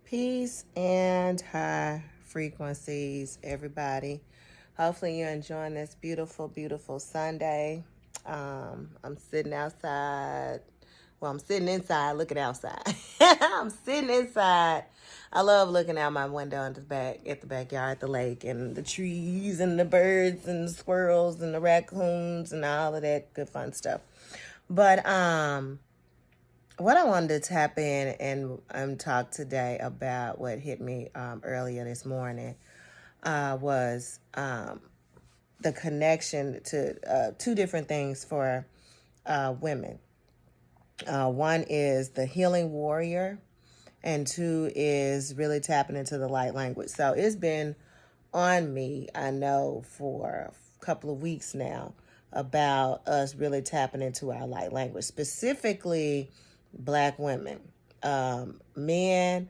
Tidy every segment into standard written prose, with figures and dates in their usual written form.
Peace and high frequencies, everybody. Hopefully, you're enjoying this beautiful, beautiful Sunday. I'm sitting outside. Well, I'm sitting inside looking outside. I'm sitting inside. I love looking out my window at the backyard, the lake, and the trees, and the birds, and the squirrels, and the raccoons, and all of that good fun stuff. But what I wanted to tap in and talk today about what hit me earlier this morning was the connection to two different things for women. One is the healing warrior, and two is really tapping into the light language. So it's been on me, I know, for a couple of weeks now about us really tapping into our light language, specifically Black women. Men,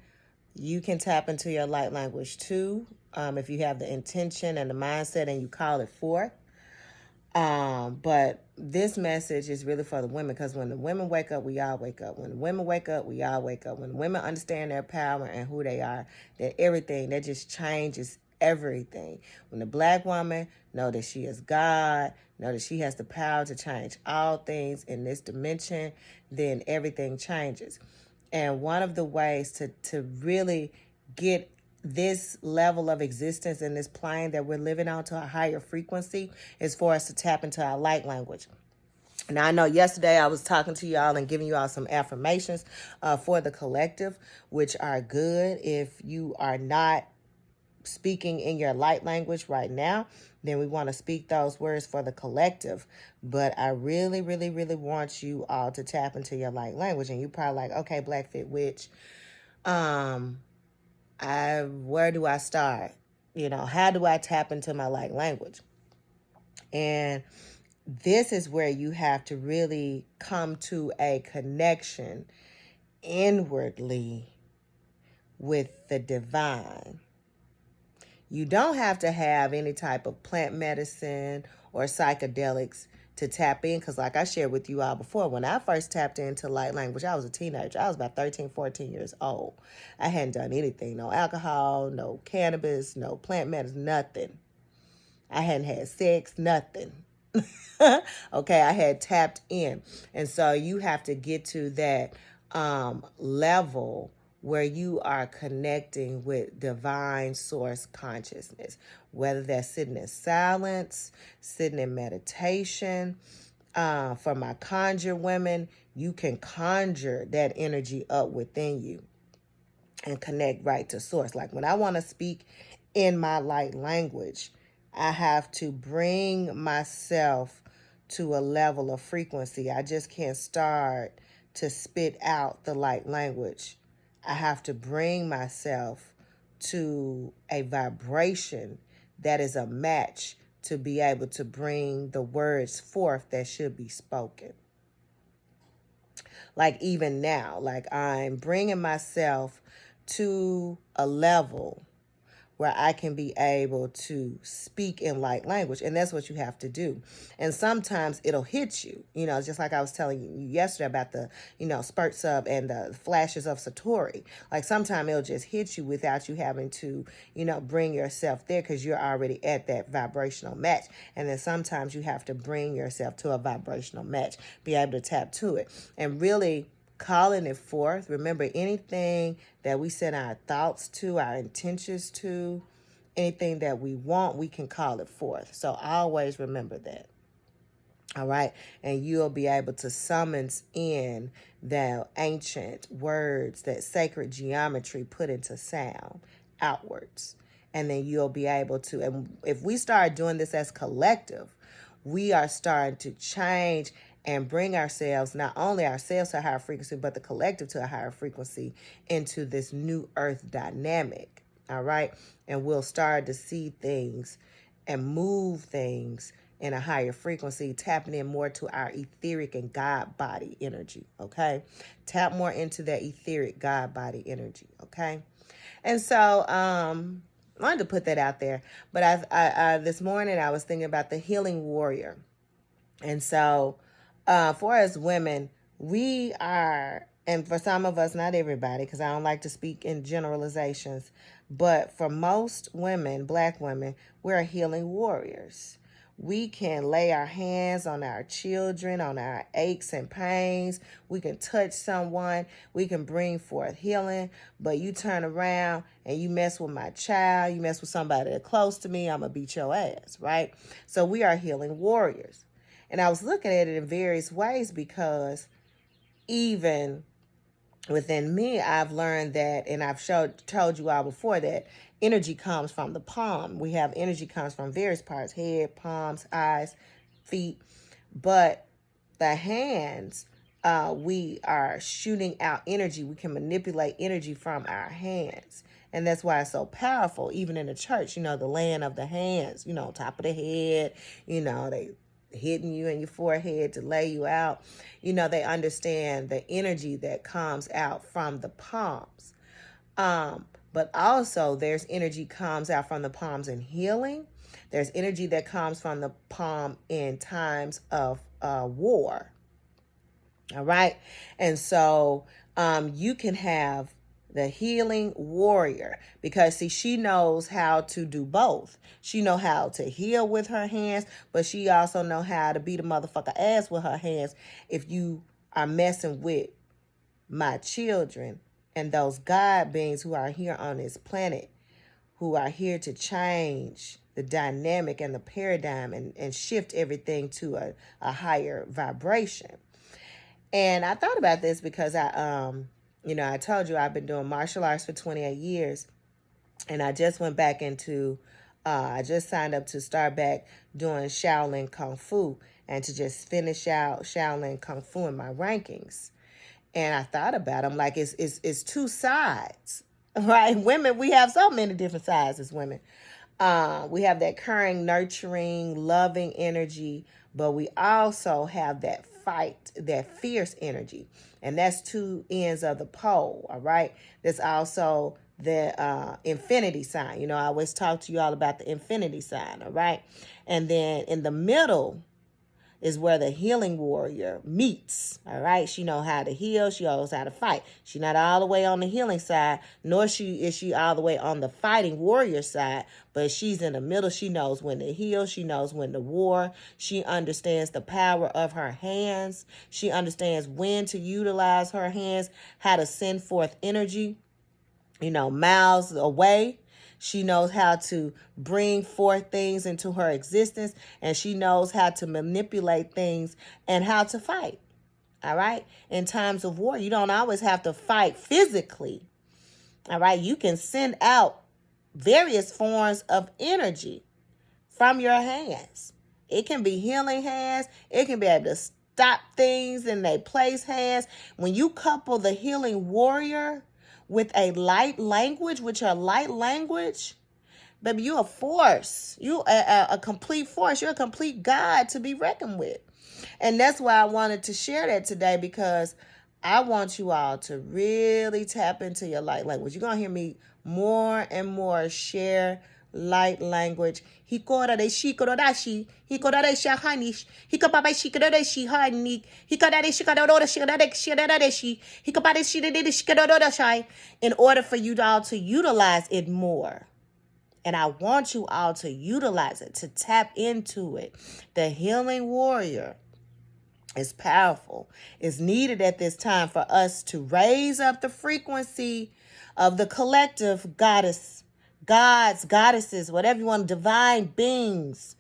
you can tap into your light language too, if you have the intention and the mindset and you call it forth. But this message is really for the women, because when the women wake up, we all wake up. When the women wake up, we all wake up. When women understand their power and who they are, that just changes everything. When the Black woman know that she is God, know that she has the power to change all things in this dimension, then everything changes. And one of the ways to really get this level of existence in this plane that we're living on to a higher frequency is for us to tap into our light language. Now, I know yesterday I was talking to y'all and giving you all some affirmations for the collective, which are good. If you are not speaking in your light language right now, then we want to speak those words for the collective. But I really, really, really want you all to tap into your light language. And you probably like, okay, Blackfit Witch, where do I start? How do I tap into my light language? And this is where you have to really come to a connection inwardly with the divine. You don't have to have any type of plant medicine or psychedelics to tap in, because like I shared with you all before, when I first tapped into light language, I was a teenager. I was about 13, 14 years old. I hadn't done anything, no alcohol, no cannabis, no plant medicine, nothing. I hadn't had sex, nothing. Okay, I had tapped in. And so you have to get to that level where you are connecting with divine source consciousness, whether that's sitting in silence, sitting in meditation. For my conjure women, you can conjure that energy up within you and connect right to source. Like when I want to speak in my light language, I have to bring myself to a level of frequency. I just can't start to spit out the light language. I have to bring myself to a vibration that is a match to be able to bring the words forth that should be spoken. Like even now, like I'm bringing myself to a level where I can be able to speak in light language. And that's what you have to do. And sometimes it'll hit you, just like I was telling you yesterday about the, spurts of and the flashes of Satori. Like sometimes it'll just hit you without you having to, bring yourself there, because you're already at that vibrational match. And then sometimes you have to bring yourself to a vibrational match, be able to tap to it. And really calling it forth. Remember, anything that we set our thoughts to, our intentions to, anything that we want, we can call it forth. So always remember that. All right. And you'll be able to summons in the ancient words, that sacred geometry put into sound outwards. And then you'll be able to, and if we start doing this as collective, we are starting to change and bring ourselves, not only ourselves to a higher frequency, but the collective to a higher frequency into this new earth dynamic. All right. And we'll start to see things and move things in a higher frequency, tapping in more to our etheric and God body energy. Okay. Tap more into that etheric God body energy. Okay. And so, I wanted to put that out there. But I this morning I was thinking about the healing warrior. And so, for us women, we are and for some of us, not everybody, because I don't like to speak in generalizations, but for most women, Black women, we're healing warriors. We can lay our hands on our children, on our aches and pains. We can touch someone. We can bring forth healing. But you turn around and you mess with my child, you mess with somebody that's close to me, I'm going to beat your ass, right? So we are healing warriors. And I was looking at it in various ways because even within me, I've learned that, and I've told you all before that energy comes from the palm. We have energy comes from various parts: head, palms, eyes, feet. But the hands, we are shooting out energy. We can manipulate energy from our hands. And that's why it's so powerful. Even in the church, the laying of the hands, top of the head, they hitting you in your forehead to lay you out. They understand the energy that comes out from the palms. But also there's energy comes out from the palms in healing. There's energy that comes from the palm in times of war. All right. And so you can have the healing warrior, because see, she knows how to do both. She know how to heal with her hands, but she also know how to beat a motherfucker ass with her hands if you are messing with my children and those God beings who are here on this planet, who are here to change the dynamic and the paradigm and shift everything to a higher vibration. And I thought about this because I told you I've been doing martial arts for 28 years. And I just went back into, I just signed up to start back doing Shaolin Kung Fu and to just finish out Shaolin Kung Fu in my rankings. And I thought about it. I'm like, it's two sides, right? Women, we have so many different sides as women. We have that caring, nurturing, loving energy, but we also have that fight, that fierce energy. And that's two ends of the pole, all right? There's also the infinity sign. I always talk to you all about the infinity sign, all right? And then in the middle is where the healing warrior meets, all right? She knows how to heal. She knows how to fight. She's not all the way on the healing side, nor is she all the way on the fighting warrior side, but she's in the middle. She knows when to heal. She knows when to war. She understands the power of her hands. She understands when to utilize her hands, how to send forth energy, miles away. She knows how to bring forth things into her existence, and she knows how to manipulate things and how to fight. All right? In times of war, you don't always have to fight physically. All right? You can send out various forms of energy from your hands. It can be healing hands. It can be able to stop things in their place hands. When you couple the healing warrior with a light language, baby, you're a force. You a complete force. You're a complete God to be reckoned with. And that's why I wanted to share that today, because I want you all to really tap into your light language. You're going to hear me more and more share light language. In order for you all to utilize it more. And I want you all to utilize it, to tap into it. The healing warrior is powerful. It's needed at this time for us to raise up the frequency of the collective goddess, gods, goddesses, whatever you want, divine beings,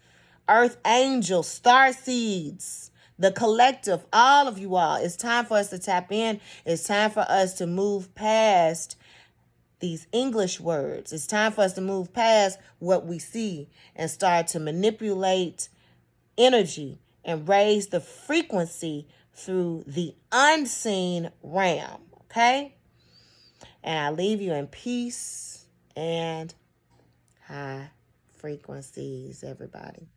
earth angels, star seeds, the collective, all of you all. It's time for us to tap in. It's time for us to move past these English words. It's time for us to move past what we see and start to manipulate energy and raise the frequency through the unseen realm, okay? And I leave you in peace and high frequencies, everybody.